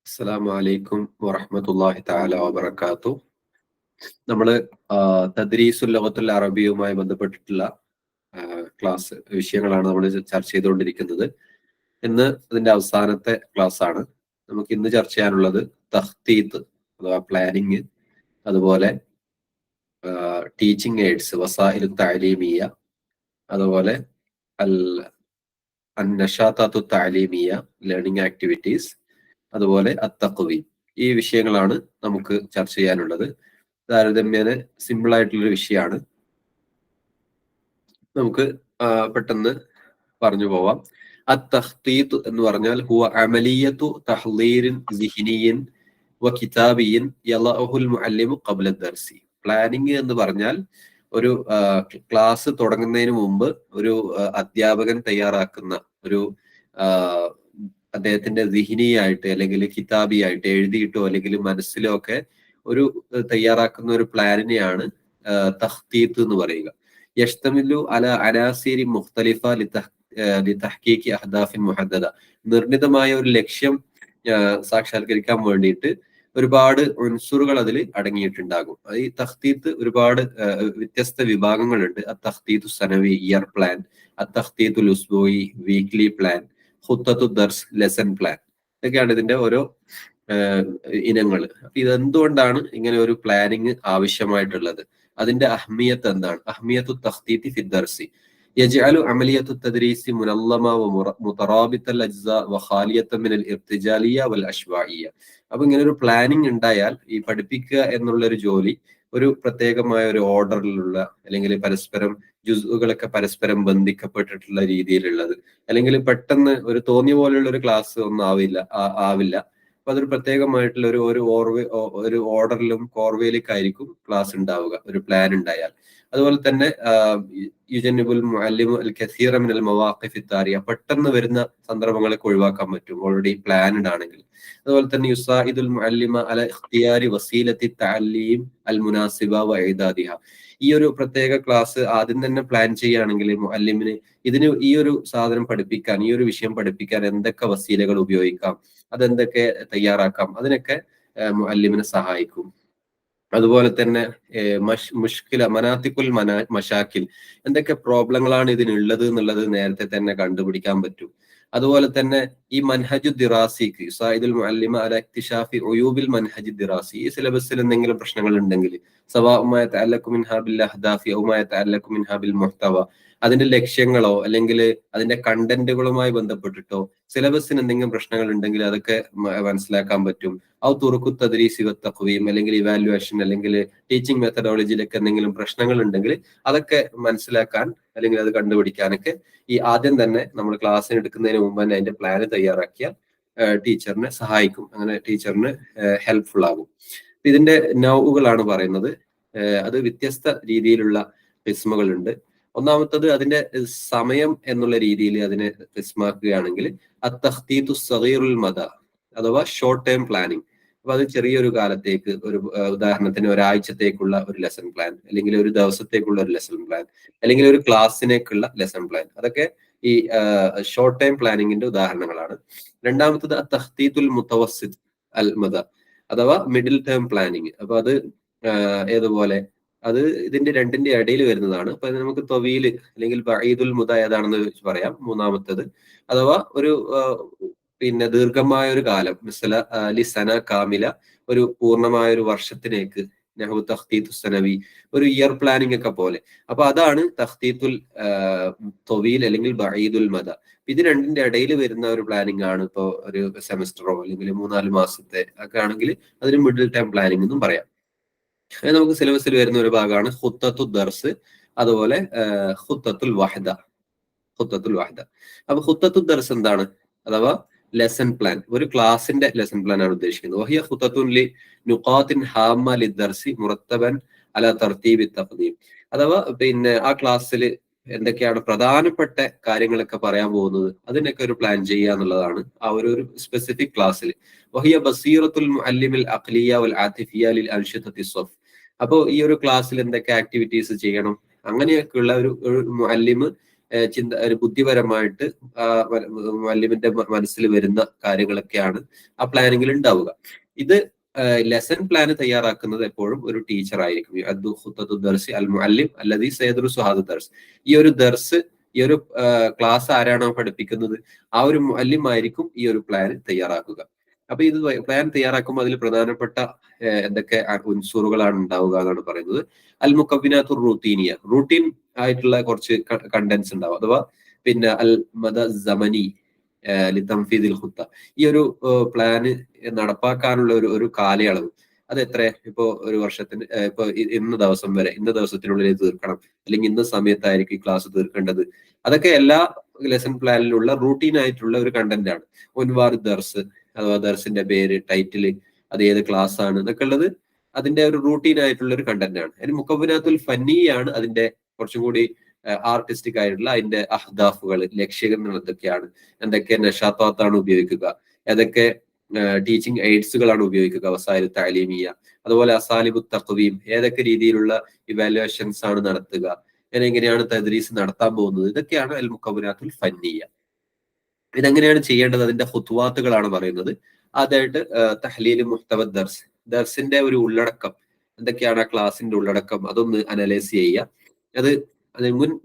അസ്സലാമു അലൈക്കും വറഹ്മത്തുള്ളാഹി തആല വബറകാതുഹു. നമ്മൾ തദ്രീസുൽ ലഗത്തുൽ അറബിയുമായി ബന്ധപ്പെട്ടിട്ടുള്ള ക്ലാസ് വിഷയങ്ങളാണ് നമ്മൾ ചർച്ച ചെയ്തുകൊണ്ടിരിക്കുന്നത്. ഇന്ന് അതിന്റെ അവസാനത്തെ ക്ലാസ് ആണ്. നമുക്ക് ഇന്ന് ചർച്ച ചെയ്യാനുള്ളത് തഖ്തീത്ത് അഥവാ പ്ലാനിങ്, അതുപോലെ ടീച്ചിങ് എയ്ഡ്സ് വസായിലു തഅലീമിയ, അതുപോലെ അൽ അന്നഷാത്താത്തു തഅലീമിയ ലേണിംഗ് ആക്ടിവിറ്റീസ്, അതുപോലെ അത്തഖ്വീം. ഈ വിഷയങ്ങളാണ് നമുക്ക് ചർച്ച ചെയ്യാനുള്ളത്. താരതമ്യേന സിമ്പിൾ ആയിട്ടുള്ളൊരു വിഷയമാണ്. നമുക്ക് പെട്ടെന്ന് പറഞ്ഞു പോവാം. അത്തഖ്തീത്ത് എന്ന് പറഞ്ഞാൽ ഹുവ അമലിയത്തു തഹ്ലീരിൻ സിഹ്നിയിൻ വ കിതാബിയിൻ യളഅഹുൽ മുഅല്ലിമു ഖബ്ല ദർസി. പ്ലാനിങ് എന്ന് പറഞ്ഞാൽ ഒരു ക്ലാസ് തുടങ്ങുന്നതിന് മുമ്പ് ഒരു അധ്യാപകൻ തയ്യാറാക്കുന്ന ഒരു അദ്ദേഹത്തിന്റെ ദിഹിനിയായിട്ട് അല്ലെങ്കിൽ കിതാബിയായിട്ട് എഴുതിയിട്ടോ അല്ലെങ്കിൽ മനസ്സിലോ ഒക്കെ ഒരു തയ്യാറാക്കുന്ന ഒരു പ്ലാനിനെയാണ് തഖ്തീത്ത് എന്ന് പറയുക. യഷ്തമിലു അല അനാസിരി മുഖ്തലിഫ ലിതഹ്ഖീഖി അഹ്ദാഫിൻ മുഹദ്ദദ. നിർണിതമായ ഒരു ലക്ഷ്യം സാക്ഷാത്കരിക്കാൻ വേണ്ടിയിട്ട് ഒരുപാട് ഉൻസുറുകൾ അതിൽ അടങ്ങിയിട്ടുണ്ടാകും. ഈ തഖ്തീത്ത് ഒരുപാട് വ്യത്യസ്ത വിഭാഗങ്ങളുണ്ട്. തഖ്തീത്തു സനവി ഇയർ പ്ലാൻ, തഖ്തീത്തുൽ ഉസ്ബൂയി വീക്ക്ലി പ്ലാൻ, ഖുത്തത്തു ദർസ് ലെസൺ പ്ലാൻ. ഇതൊക്കെയാണ് ഇതിന്റെ ഓരോ ഇനങ്ങൾ. അപ്പൊ ഇതെന്തുകൊണ്ടാണ് ഇങ്ങനെ ഒരു പ്ലാനിങ് ആവശ്യമായിട്ടുള്ളത്? അതിന്റെ അഹ്മിയത്ത് എന്താണ്? അഹ്മിയത്തു തഖ്തീത്തി ഫി ദർസി യജ്അലു അമലിയത്തു തദ്രീസി മുനല്ലമ വ മുതറാബിത്തൽ അജ്സാ വ ഖാലിയത്തൻ മിനൽ ഇർതിജാലിയ വൽ അശ്വാഇയ. അപ്പൊ ഇങ്ങനെ ഒരു പ്ലാനിങ് ഉണ്ടായാൽ ഈ പഠിപ്പിക്കുക എന്നുള്ള ഒരു ജോലി ഒരു പ്രത്യേകമായ ഒരു ഓർഡറിലുള്ള, അല്ലെങ്കിൽ പരസ്പരം ജുസുകളൊക്കെ പരസ്പരം ബന്ധിക്കപ്പെട്ടിട്ടുള്ള രീതിയിലുള്ളത്, അല്ലെങ്കിൽ പെട്ടെന്ന് ഒരു തോന്നിയ പോലെയുള്ള ഒരു ക്ലാസ് ഒന്നും ആവില്ല. അപ്പൊ അതൊരു പ്രത്യേകമായിട്ടുള്ള ഒരു ഓർഡറിലും കോർവേയിലേക്കായിരിക്കും ക്ലാസ് ഉണ്ടാവുക ഒരു പ്ലാൻ ഉണ്ടായാൽ. അതുപോലെ തന്നെ യുജന്നിബുൽ മുഅല്ലിമു അൽ കസീറ മിനൽ മവാഖിഫി താരിയ, പെട്ടെന്ന് വരുന്ന സന്ദർഭങ്ങളൊക്കെ ഒഴിവാക്കാൻ പറ്റും ഓൾറെഡി പ്ലാൻഡ് ആണെങ്കിൽ. അതുപോലെ തന്നെ യുസാഇദുൽ മുഅല്ലിമ അല ഇഖ്തിയാരി വസീലത്തി തഅല്ലീം അൽ മുനാസിബ വ ഇദാദിഹ. ഈ ഒരു പ്രത്യേക ക്ലാസ് ആദ്യം തന്നെ പ്ലാൻ ചെയ്യുകയാണെങ്കിൽ മുഅല്ലിമിന് ഇതിന് ഈ ഒരു സാധനം പഠിപ്പിക്കാൻ, ഈ ഒരു വിഷയം പഠിപ്പിക്കാൻ എന്തൊക്കെ വസീലകൾ ഉപയോഗിക്കാം, അതെന്തൊക്കെ തയ്യാറാക്കാം, അതിനൊക്കെ മുഅല്ലിമിനെ സഹായിക്കും. അതുപോലെ തന്നെ മുഷ്കില മനാത്തിക്കുൽ മഷാക്കിൽ, എന്തൊക്കെ പ്രോബ്ലങ്ങളാണ് ഇതിനുള്ളത് എന്നുള്ളത് നേരത്തെ തന്നെ കണ്ടുപിടിക്കാൻ പറ്റും. അതുപോലെ തന്നെ ഈ മൻഹജു ദിറാസിക്ക് യുസാഇദുൽ മുഅല്ലിമ അല ഇക്തിശാഫി ഉയൂബിൽ മൻഹജി ദിറാസി, ഈ സിലബസിൽ എന്തെങ്കിലും പ്രശ്നങ്ങൾ ഉണ്ടെങ്കിൽ സവാഉ യതഅല്ലഖു മിൻഹാ ബിൽ അഹ്ദാഫി ഔ മാ യതഅല്ലഖു മിൻഹാ ബിൽ മുഹ്തവ, അതിന്റെ ലക്ഷ്യങ്ങളോ അല്ലെങ്കിൽ അതിന്റെ കണ്ടന്റുകളുമായി ബന്ധപ്പെട്ടിട്ടോ സിലബസിന് എന്തെങ്കിലും പ്രശ്നങ്ങൾ ഉണ്ടെങ്കിൽ അതൊക്കെ മനസ്സിലാക്കാൻ പറ്റും. ഔ തുറുക്കു തദ്രീസി വ തഖ്വീം, അല്ലെങ്കിൽ ഇവാലുവേഷൻ അല്ലെങ്കിൽ ടീച്ചിങ് മെത്തഡോളജിയിലൊക്കെ എന്തെങ്കിലും പ്രശ്നങ്ങൾ ഉണ്ടെങ്കിൽ അതൊക്കെ മനസ്സിലാക്കാൻ അല്ലെങ്കിൽ അത് കണ്ടുപിടിക്കാനൊക്കെ ഈ ആദ്യം തന്നെ നമ്മൾ ക്ലാസ്സിന് എടുക്കുന്നതിന് മുമ്പ് തന്നെ അതിന്റെ പ്ലാന് തയ്യാറാക്കിയാൽ ടീച്ചറിനെ സഹായിക്കും, അങ്ങനെ ടീച്ചറിന് ഹെൽപ്ഫുൾ ആകും. ഇതിന്റെ നൗകളാണ് പറയുന്നത്. അത് വ്യത്യസ്ത രീതിയിലുള്ള കിസ്മുകളുണ്ട്. ഒന്നാമത്തത് അതിന്റെ സമയം എന്നുള്ള രീതിയിൽ അതിനെ കിസ്മാക്കുകയാണെങ്കിൽ അത്തഖ്തീത്തു സഗീറുൽ മദ അഥവാ ഷോർട്ട് ടേം പ്ലാനിങ്. അപ്പൊ അത് ചെറിയൊരു കാലത്തേക്ക്, ഒരു ഉദാഹരണത്തിന് ഒരാഴ്ചത്തേക്കുള്ള ഒരു ലെസൺ പ്ലാൻ, അല്ലെങ്കിൽ ഒരു ദിവസത്തേക്കുള്ള ഒരു ലെസൺ പ്ലാൻ, അല്ലെങ്കിൽ ഒരു ക്ലാസ്സിനേക്കുള്ള ലെസൺ പ്ലാൻ, അതൊക്കെ ഈ ഷോർട്ട് ടൈം പ്ലാനിങ്ങിന്റെ ഉദാഹരണങ്ങളാണ്. രണ്ടാമത്തത് തഖ്തീത്തുൽ മുതവസ്സിത് അൽ മദ അഥവാ മിഡിൽ ടേം പ്ലാനിങ്. അപ്പൊ അത് ഏതുപോലെ അത് ഇതിന്റെ രണ്ടിന്റെ ഇടയിൽ വരുന്നതാണ്. അപ്പൊ നമുക്ക് തൊവീല് അല്ലെങ്കിൽ ബഈദുൽ മുദ ഏതാണെന്ന് പറയാം. മൂന്നാമത്തത് അഥവാ ഒരു പിന്നെ ദീർഘമായ ഒരു കാലം, മിസല ലിസന കാമില, ഒരു പൂർണ്ണമായ ഒരു വർഷത്തിലേക്ക്, നഹു തഖ്തീത്തു സനവി, ഒരു ഇയർ പ്ലാനിങ് ഒക്കെ പോലെ. അപ്പൊ അതാണ് തഖ്തീത്തുൽ തൊവീൽ അല്ലെങ്കിൽ ബഈദുൽ മദ. ഇത് രണ്ടിന്റെ ഇടയിൽ വരുന്ന ഒരു പ്ലാനിങ് ആണ്. ഇപ്പോൾ ഒരു സെമസ്റ്ററോ അല്ലെങ്കിൽ 3-4 മാസത്തെ ഒക്കെ ആണെങ്കിൽ അതിന് മിഡിൽ ടൈം പ്ലാനിങ് എന്നും പറയാം. നമുക്ക് സിലബസിൽ വരുന്ന ഒരു ഭാഗമാണ് ഖുത്തത്തു ദർസ്, അതുപോലെ ഖുത്തത്തുൽ വഹദ. അപ്പൊ ഖുത്തത്തു ദർസ് എന്താണ്? അഥവാ ലെസൺ പ്ലാൻ, ഒരു ക്ലാസിന്റെ ലെസൺ പ്ലാൻ ആണ് ഉദ്ദേശിക്കുന്നത്. വഹിയ ഖുത്തത്തുൻ ലി നുഖാത്തിൻ ഹാമ്മ ലിദ്ദർസി മുറത്തബൻ അല തർതീബി തഖ്ദീം. അഥവാ പിന്നെ ആ ക്ലാസ്സിൽ എന്തൊക്കെയാണ് പ്രധാനപ്പെട്ട കാര്യങ്ങളൊക്കെ പറയാൻ പോകുന്നത്, അതിനൊക്കെ ഒരു പ്ലാൻ ചെയ്യുക എന്നുള്ളതാണ് ആ ഒരു സ്പെസിഫിക് ക്ലാസ്സിൽ. വഹിയ ബസീറത്തുൽ മുഅല്ലിമിൽ അഖ്ലിയ വൽ ആതിഫിയ ലിൽ അൻഷിതത്തി സ്വഫ്. അപ്പോൾ ഈ ഒരു ക്ലാസ്സിൽ എന്തൊക്കെ ആക്ടിവിറ്റീസ് ചെയ്യണം, അങ്ങനെയൊക്കെയുള്ള ഒരു മുഅല്ലിമ് ഒരു ബുദ്ധിപരമായിട്ട് മുഅല്ലിമിന്റെ മനസ്സിൽ വരുന്ന കാര്യങ്ങളൊക്കെയാണ് ആ പ്ലാനിങ്ങിൽ ഉണ്ടാവുക. ഇത് ലെസൺ പ്ലാൻ തയ്യാറാക്കുന്നത് എപ്പോഴും ഒരു ടീച്ചർ ആയിരിക്കും. അൽ മുഅല്ലിം അല്ലദീ സയദ്റുസു ഹാദ ദർസ്. ഈ ഒരു ദർസ്, ഈ ഒരു ക്ലാസ് ആരാണോ പഠിപ്പിക്കുന്നത് ആ ഒരു മുഅല്ലിം ആയിരിക്കും ഈ ഒരു പ്ലാൻ തയ്യാറാക്കുക. അപ്പൊ ഇത് പ്ലാൻ തയ്യാറാക്കുമ്പോൾ അതിൽ പ്രധാനപ്പെട്ട എന്തൊക്കെ ഉൻസുറുകളാണ് ഉണ്ടാവുക എന്നാണ് പറയുന്നത്. അൽ മുക്കവ്വിനാത്തുർ റൂട്ടീനിയ, റൂട്ടീൻ ആയിട്ടുള്ള കുറച്ച് കണ്ടന്റ്സ് ഉണ്ടാവും, അഥവാ പിന്നെ അൽ മദ സമനി ലിതംഫീദിൽ ഖുത്ത, ഈ ഒരു പ്ലാന് നടപ്പാക്കാനുള്ള ഒരു കാലയളവ്, അത് എത്ര, ഇപ്പോ ഒരു വർഷത്തിന് ഇപ്പൊ ഇന്ന ദിവസം വരെ, ഇന്ന ദിവസത്തിനുള്ളിൽ തീർക്കണം, അല്ലെങ്കിൽ ഇന്ന സമയത്തായിരിക്കും ഈ ക്ലാസ് തീർക്കേണ്ടത്. അതൊക്കെ എല്ലാ ലെസൺ പ്ലാനിലുള്ള റൂട്ടീൻ ആയിട്ടുള്ള ഒരു കണ്ടന്റ് ആണ്. ഒൻവാർ ദർസ് അഥവാ ദർസിന്റെ പേര്, ടൈറ്റില്, അത് ഏത് ക്ലാസ് ആണ് എന്നൊക്കെ ഉള്ളത് അതിന്റെ ഒരു റൂട്ടീൻ ആയിട്ടുള്ള ഒരു കണ്ടന്റ് ആണ്. അതിന് മുക്കവ്വിനാത്തുൽ ഫന്നിയാണ് അതിന്റെ കുറച്ചും കൂടി ആർട്ടിസ്റ്റിക് ആയിട്ടുള്ള അതിന്റെ അഹ്ദാഫുകൾ, ലക്ഷ്യങ്ങൾ എന്തൊക്കെയാണ്, എന്തൊക്കെ നഷാത്താത്താണ് ഉപയോഗിക്കുക, ഏതൊക്കെ ടീച്ചിങ് എയ്ഡ്സുകളാണ് ഉപയോഗിക്കുക, വസായിൽ തഅലീമിയ, അതുപോലെ അസാലിബു തഖ്വീം, ഏതൊക്കെ രീതിയിലുള്ള ഇവാലുവേഷൻസ് ആണ് നടത്തുക, എങ്ങനെയാണ് തദ്രീസ് നടത്താൻ പോകുന്നത്, ഇതൊക്കെയാണ് അൽ മുക്കവ്വിനാത്തുൽ ഫന്നിയ. ഇതെങ്ങനെയാണ് ചെയ്യേണ്ടത്, അതിന്റെ ഖുത്വാത്തുകളാണ് പറയുന്നത്. ആദ്യമായിട്ട് തഹ്ലീൽ മുഹ്തവ ദർസ്, ദർസിന്റെ ഒരു ഉള്ളടക്കം എന്തൊക്കെയാണ്, ആ ക്ലാസിന്റെ ഉള്ളടക്കം അതൊന്ന് അനലൈസ് ചെയ്യുക. അത്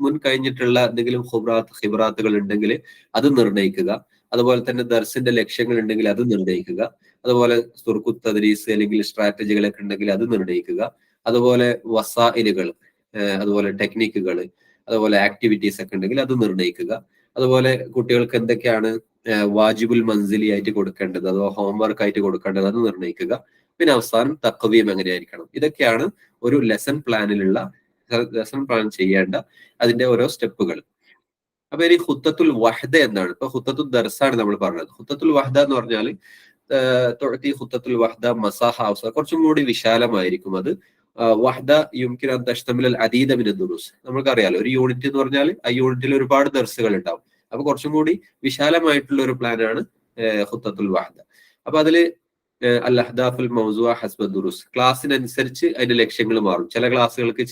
മുൻ കഴിഞ്ഞിട്ടുള്ള എന്തെങ്കിലും ഖിബ്റാത്തുകൾ ഉണ്ടെങ്കിൽ അത് നിർണ്ണയിക്കുക. അതുപോലെ തന്നെ ദർസിന്റെ ലക്ഷ്യങ്ങൾ ഉണ്ടെങ്കിൽ അത് നിർണ്ണയിക്കുക. അതുപോലെ സുർഖു തദ്രീസ് അല്ലെങ്കിൽ സ്ട്രാറ്റജികളൊക്കെ ഉണ്ടെങ്കിൽ അത് നിർണ്ണയിക്കുക. അതുപോലെ വസായിലുകൾ, അതുപോലെ ടെക്നിക്കുകൾ, അതുപോലെ ആക്ടിവിറ്റീസ് ഒക്കെ ഉണ്ടെങ്കിൽ അത് നിർണ്ണയിക്കുക. അതുപോലെ കുട്ടികൾക്ക് എന്തൊക്കെയാണ് വാജിബുൽ മൻസിലി ആയിട്ട് കൊടുക്കേണ്ടത്, അഥവാ ഹോംവർക്ക് ആയിട്ട് കൊടുക്കേണ്ടത്, അത് നിർണ്ണയിക്കുക. പിന്നെ അവസാനം തഖ്വീം എങ്ങനെയായിരിക്കണം. ഇതൊക്കെയാണ് ഒരു ലെസൺ പ്ലാൻ ചെയ്യേണ്ട അതിന്റെ ഓരോ സ്റ്റെപ്പുകൾ. അപ്പൊ ഇനി ഖുത്തത്തുൽ വഹദ എന്താണ്? ഇപ്പൊ ഖുത്തത്തുൽ ദർസാണ് നമ്മൾ പറഞ്ഞത്. ഖുത്തത്തുൽ വഹദ എന്ന് പറഞ്ഞാൽ ഖുത്തത്തുൽ വഹദ മസാഹ അവസ, കുറച്ചും കൂടി വിശാലമായിരിക്കും അത്. വഹദ യുംകിൻ അൻ തശ്തമിൽ അദീദ മിന ദുറൂസ്, നമുക്കറിയാലോ ഒരു യൂണിറ്റ് എന്ന് പറഞ്ഞാൽ ആ യൂണിറ്റിൽ ഒരുപാട് ദർസുകൾ ഉണ്ടാവും. അപ്പൊ കുറച്ചും കൂടി വിശാലമായിട്ടുള്ള ഒരു പ്ലാനാണ് ഖുത്തത്തുൽ വഹദ. അപ്പൊ അതില് അൽ അഹ്ദാഫുൽ മൗസുഅ ഹസ്ബ ദുറൂസ്, ക്ലാസ്സിനനുസരിച്ച് അതിന്റെ ലക്ഷ്യങ്ങൾ മാറും. ചില ക്ലാസ്സുകൾക്ക്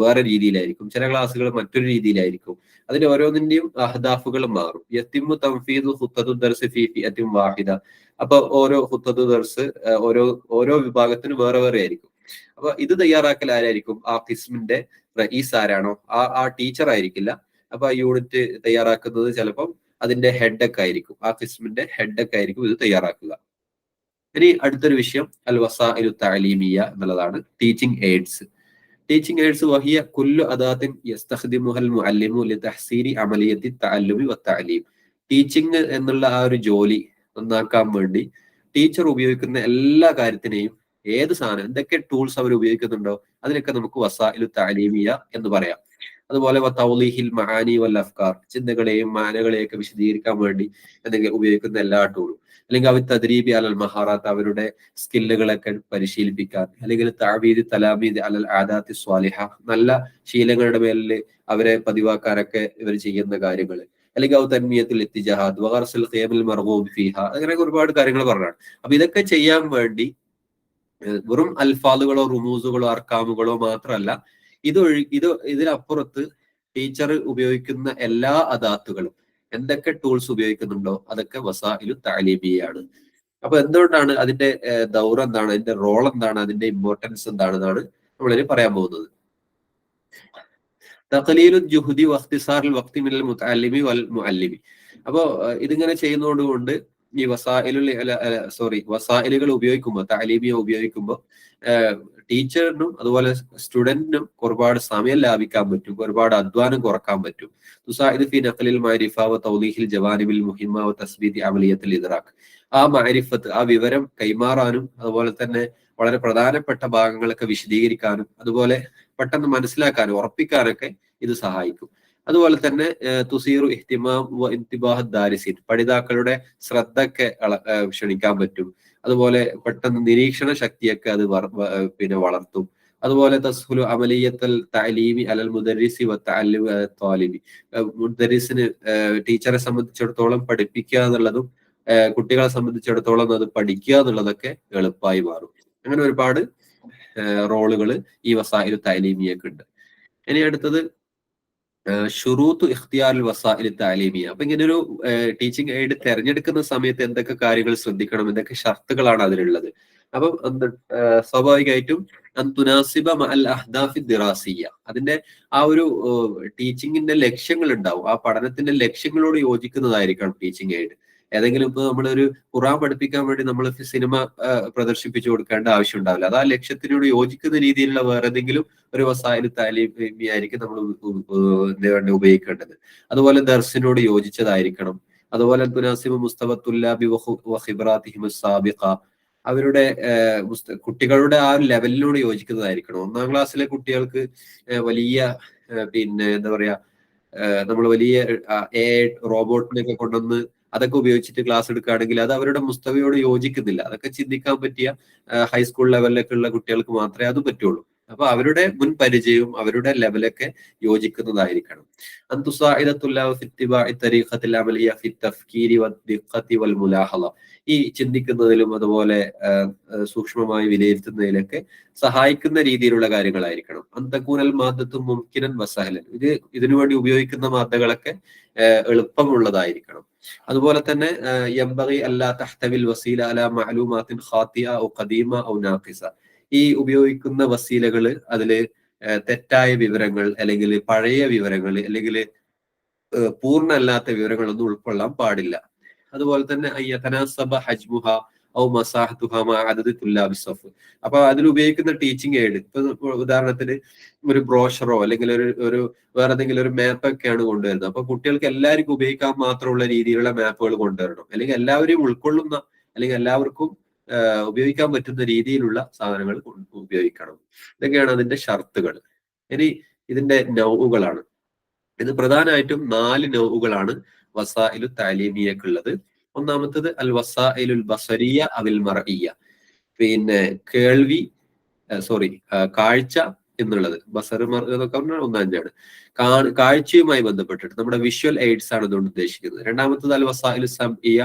വേറെ രീതിയിലായിരിക്കും, ചില ക്ലാസ്സുകൾ മറ്റൊരു രീതിയിലായിരിക്കും. അതിന്റെ ഓരോന്നിന്റെയും അഹ്ദാഫുകൾ മാറും. യത്തിമു തൻഫീദു ഖുത്തത്തു ദർസ് ഫീ ഫിഅത്തിൻ വാഹിദ. അപ്പൊ ഓരോ ഖുത്തത്തു ദർസ് ഓരോ വിഭാഗത്തിന് വേറെ വേറെ ആയിരിക്കും. അപ്പൊ ഇത് തയ്യാറാക്കൽ ആരായിരിക്കും? ആ ഖിസ്മിന്റെ റഈസ് ആരാണോ ആ ടീച്ചർ ആയിരിക്കില്ല. അപ്പൊ ആ യൂണിറ്റ് തയ്യാറാക്കുന്നത് ചിലപ്പം അതിന്റെ ഹെഡൊക്കെ ആയിരിക്കും, ആ ഖിസ്മിന്റെ ഹെഡൊക്കെ ആയിരിക്കും ഇത് തയ്യാറാക്കുക. ഇനി അടുത്തൊരു വിഷയം അൽ വസാഇലു തഅലീമിയ എന്നുള്ളതാണ്. Teaching AIDS. ടീച്ചിങ് എയ്ഡ്സ് വഹിയ കുല്ലു അദാത്തിൻ യസ്തഖ്ദിമുഹൽ മുഅല്ലിമു ലിതഹ്സീനി അമലിയത്തി തഅല്ലുമി വത്തഅലീം. ടീച്ചിങ് എന്നുള്ള ആ ഒരു ജോലി നന്നാക്കാൻ വേണ്ടി ടീച്ചർ ഉപയോഗിക്കുന്ന എല്ലാ കാര്യത്തിനെയും, ഏത് സാധനം, എന്തൊക്കെ ടൂൾസ് അവർ ഉപയോഗിക്കുന്നുണ്ടോ അതിനൊക്കെ നമുക്ക് വസാഇലു തഅലീമിയ എന്ന് പറയാം. അതുപോലെ തൗളീഹിൽ മആനി വൽ അഫ്കാർ, ചിന്തകളെയും മാനകളെയും ഒക്കെ വിശദീകരിക്കാൻ വേണ്ടി എന്തെങ്കിലും ഉപയോഗിക്കുന്ന എല്ലാ ടൂളും, അല്ലെങ്കിൽ അവർ തദ്രീബി അലൽ മഹാറാത്ത്, അവരുടെ സ്കില്ലുകളൊക്കെ പരിശീലിപ്പിക്കാൻ, അല്ലെങ്കിൽ തഅവീദ് തലാമീദ് അലൽ ആദാത്തി സ്വാലിഹ, നല്ല ശീലങ്ങളുടെ മേലിൽ അവരെ പതിവാക്കാനൊക്കെ ഇവർ ചെയ്യുന്ന കാര്യങ്ങൾ, അല്ലെങ്കിൽ ഔ തൻമിയത്തുൽ ഇത്തിജാഹാദ് വഗർസുൽ ഖിയമൽ മർഗൂബ് ഫീഹ, അങ്ങനെ ഒരുപാട് കാര്യങ്ങൾ പറഞ്ഞാണ്. അപ്പൊ ഇതൊക്കെ ചെയ്യാൻ വേണ്ടി വെറും അൽഫാദുകളോ റുമൂസുകളോ അർക്കാമുകളോ മാത്രമല്ല, ഇതിനപ്പുറത്ത് ടീച്ചർ ഉപയോഗിക്കുന്ന എല്ലാ അദാത്തുകളും, എന്തൊക്കെ ടൂൾസ് ഉപയോഗിക്കുന്നുണ്ടോ അതൊക്കെ വസാഇലു തഅലീമിയാണ്. അപ്പൊ എന്തുകൊണ്ടാണ് അതിന്റെ ദൗർ എന്താണ്, അതിന്റെ റോൾ എന്താണ്, അതിന്റെ ഇമ്പോർട്ടൻസ് എന്താണെന്നാണ് നമ്മളിനി പറയാൻ പോകുന്നത്. തഖ്ലീലു ജുഹ്ദി വഖ്തിസാറുൽ വഖ്തി മിനൽ മുതഅല്ലിമി വൽ മുഅല്ലിമി. അപ്പോ ഇതിങ്ങനെ ചെയ്യുന്നതുകൊണ്ട് ഈ വസായിലുകൾ ഉപയോഗിക്കുമ്പോൾ, തഅലീമിയ ഉപയോഗിക്കുമ്പോൾ ടീച്ചറിനും അതുപോലെ സ്റ്റുഡന്റിനും ഒരുപാട് സമയം ലാഭിക്കാൻ പറ്റും, ഒരുപാട് അധ്വാനം കുറക്കാൻ പറ്റും. തുസാഇദു ഫീ നഖ്ലിൽ മഅരിഫ വ തൗളീഹിൽ ജവാനിബിൽ മുഹിമ്മ വ തസ്ബീതി അമലിയത്തുൽ ഇദ്റാഖ്. ആ മഅരിഫത്ത്, ആ വിവരം കൈമാറാനും അതുപോലെ തന്നെ വളരെ പ്രധാനപ്പെട്ട ഭാഗങ്ങളൊക്കെ വിശദീകരിക്കാനും അതുപോലെ പെട്ടെന്ന് മനസ്സിലാക്കാനും ഉറപ്പിക്കാനൊക്കെ ഇത് സഹായിക്കും. അതുപോലെ തന്നെ തുസീറു ഇഹ്തിമാം വ ഇന്തിബാഹ് ദാരിസിൻ, പഠിതാക്കളുടെ ശ്രദ്ധയൊക്കെ ക്ഷണിക്കാൻ പറ്റും. അതുപോലെ പെട്ടെന്ന് നിരീക്ഷണ ശക്തിയൊക്കെ അത് വളർത്തും. അതുപോലെ തസ്ഹുലു അമലിയത്തൽ തഅലീമി അലൽ മുദർരിസി വ തഅല്ലുമി അലൽ ത്വാലിബി. മുദർരിസിന്, ടീച്ചറെ സംബന്ധിച്ചിടത്തോളം പഠിപ്പിക്കുക എന്നുള്ളതും കുട്ടികളെ സംബന്ധിച്ചിടത്തോളം അത് പഠിക്കുക എന്നുള്ളതൊക്കെ എളുപ്പമായി മാറും. അങ്ങനെ ഒരുപാട് റോളുകൾ ഈ വസായിലു തഅലീമിയൊക്കെ ഉണ്ട്. ഇനി അടുത്തത് ഷുറൂത്തു ഇഖ്തിയാർ വസാഇൽ താലീമിയ. അപ്പൊ ഇങ്ങനെ ഒരു ടീച്ചിങ് എയ്ഡ് തെരഞ്ഞെടുക്കുന്ന സമയത്ത് എന്തൊക്കെ കാര്യങ്ങൾ ശ്രദ്ധിക്കണം, എന്തൊക്കെ ഷർത്തുകളാണ് അതിലുള്ളത്. അപ്പം സ്വാഭാവികമായിട്ടും തുനാസിബ മഅൽ അഹ്ദാഫി ദിറാസിയ, അതിന്റെ ആ ഒരു ടീച്ചിങ്ങിന്റെ ലക്ഷ്യങ്ങൾ ഉണ്ടാവും, ആ പഠനത്തിന്റെ ലക്ഷ്യങ്ങളോട് യോജിക്കുന്നതായിരിക്കണം ടീച്ചിങ് എയ്ഡ്. ഏതെങ്കിലും ഇപ്പൊ നമ്മളൊരു ഖുർആൻ പഠിപ്പിക്കാൻ വേണ്ടി നമ്മൾ സിനിമ പ്രദർശിപ്പിച്ചു കൊടുക്കേണ്ട ആവശ്യം ഉണ്ടാവില്ല. അത് ആ ലക്ഷ്യത്തിനോട് യോജിക്കുന്ന രീതിയിലുള്ള വേറെ ഏതെങ്കിലും ഒരു വസായിൽ താലീമിയായിരിക്കും നമ്മൾ ഉപയോഗിക്കേണ്ടത്. അതുപോലെ ദർസിനോട് യോജിച്ചതായിരിക്കണം. അതുപോലെ തുനാസിബ് മുസ്തവത്തുല്ലാബി വഖിബ്റാത്തിഹിം സാബിഖ, അവരുടെ കുട്ടികളുടെ ആ ഒരു ലെവലിനോട് യോജിക്കുന്നതായിരിക്കണം. 1-ാം ക്ലാസ്സിലെ കുട്ടികൾക്ക് വലിയ പിന്നെ എന്താ പറയാ, നമ്മൾ വലിയ റോബോട്ടിനെയൊക്കെ കൊണ്ടുവന്ന് അതൊക്കെ ഉപയോഗിച്ചിട്ട് ക്ലാസ് എടുക്കുകയാണെങ്കിൽ അത് അവരുടെ മുസ്തവയോട് യോജിക്കുന്നില്ല. അതൊക്കെ ചിന്തിക്കാൻ പറ്റിയ ഹൈസ്കൂൾ ലെവലിലൊക്കെ ഉള്ള കുട്ടികൾക്ക് മാത്രമേ അത് പറ്റുള്ളൂ. അപ്പൊ അവരുടെ മുൻ പരിചയവും അവരുടെ ലെവലൊക്കെ യോജിക്കുന്നതായിരിക്കണം. ഈ ചിന്തിക്കുന്നതിലും അതുപോലെ സൂക്ഷ്മമായി വിലയിരുത്തുന്നതിലൊക്കെ സഹായിക്കുന്ന രീതിയിലുള്ള കാര്യങ്ങളായിരിക്കണം. അന്തകൂനൽ മാദത്തും മുംകിനൻ വസഹലൻ, ഇതിനുവേണ്ടി ഉപയോഗിക്കുന്ന മാദകളൊക്കെ എളുപ്പമുള്ളതായിരിക്കണം. അതുപോലെ തന്നെ യംബഗി അല്ലാ തഹ്തവിൽ വസീല അലാ മഅലൂമാത്തിൻ ഖാത്തിഅ ഔ ഖദീമ ഔ നാഖിസ. ഈ ഉപയോഗിക്കുന്ന വസീലകള് അതില് തെറ്റായ വിവരങ്ങൾ അല്ലെങ്കിൽ പഴയ വിവരങ്ങൾ അല്ലെങ്കിൽ പൂർണ്ണ അല്ലാത്ത വിവരങ്ങളൊന്നും ഉൾക്കൊള്ളാൻ പാടില്ല. അതുപോലെ തന്നെ ഹജ്മുഹ ഔ മസാഹത്തുഹ മഅ അദദി തുല്ലാബി സഫ്. അപ്പൊ അതിൽ ഉപയോഗിക്കുന്ന ടീച്ചിങ് എയ്ഡ്, ഇപ്പൊ ഉദാഹരണത്തിന് ഒരു ബ്രോഷറോ അല്ലെങ്കിൽ ഒരു വേറെ എന്തെങ്കിലും ഒരു മാപ്പൊക്കെയാണ് കൊണ്ടുവരുന്നത്. അപ്പൊ കുട്ടികൾക്ക് എല്ലാവർക്കും ഉപയോഗിക്കാൻ മാത്രമുള്ള രീതിയിലുള്ള മാപ്പുകൾ കൊണ്ടുവരണം, അല്ലെങ്കിൽ എല്ലാവരെയും ഉൾക്കൊള്ളുന്ന അല്ലെങ്കിൽ എല്ലാവർക്കും ഉപയോഗിക്കാൻ പറ്റുന്ന രീതിയിലുള്ള സാധനങ്ങൾ ഉപയോഗിക്കണം. ഇതൊക്കെയാണ് അതിന്റെ ഷർത്തുകൾ. ഇനി ഇതിന്റെ നൗകളാണ്. ഇത് പ്രധാനമായിട്ടും 4 നൗകളാണ് വസായിലു താലീമിയക്കുള്ളത്. ഒന്നാമത്തത് അൽ വസായിലുൽ ബസരിയ അവിൽ മർഇയ, പിന്നെ കേൾവി കാഴ്ച എന്നുള്ളത്. ബസർ മർ എന്നൊക്കെ പറഞ്ഞാൽ ഒന്നാം തന്നെയാണ്. കാഴ്ചയുമായി ബന്ധപ്പെട്ടിട്ട് നമ്മുടെ വിഷ്വൽ എയ്ഡ്സ് ആണ് ഇതുകൊണ്ട് ഉദ്ദേശിക്കുന്നത്. രണ്ടാമത്തത് അൽ വസായിലു സംഇയ,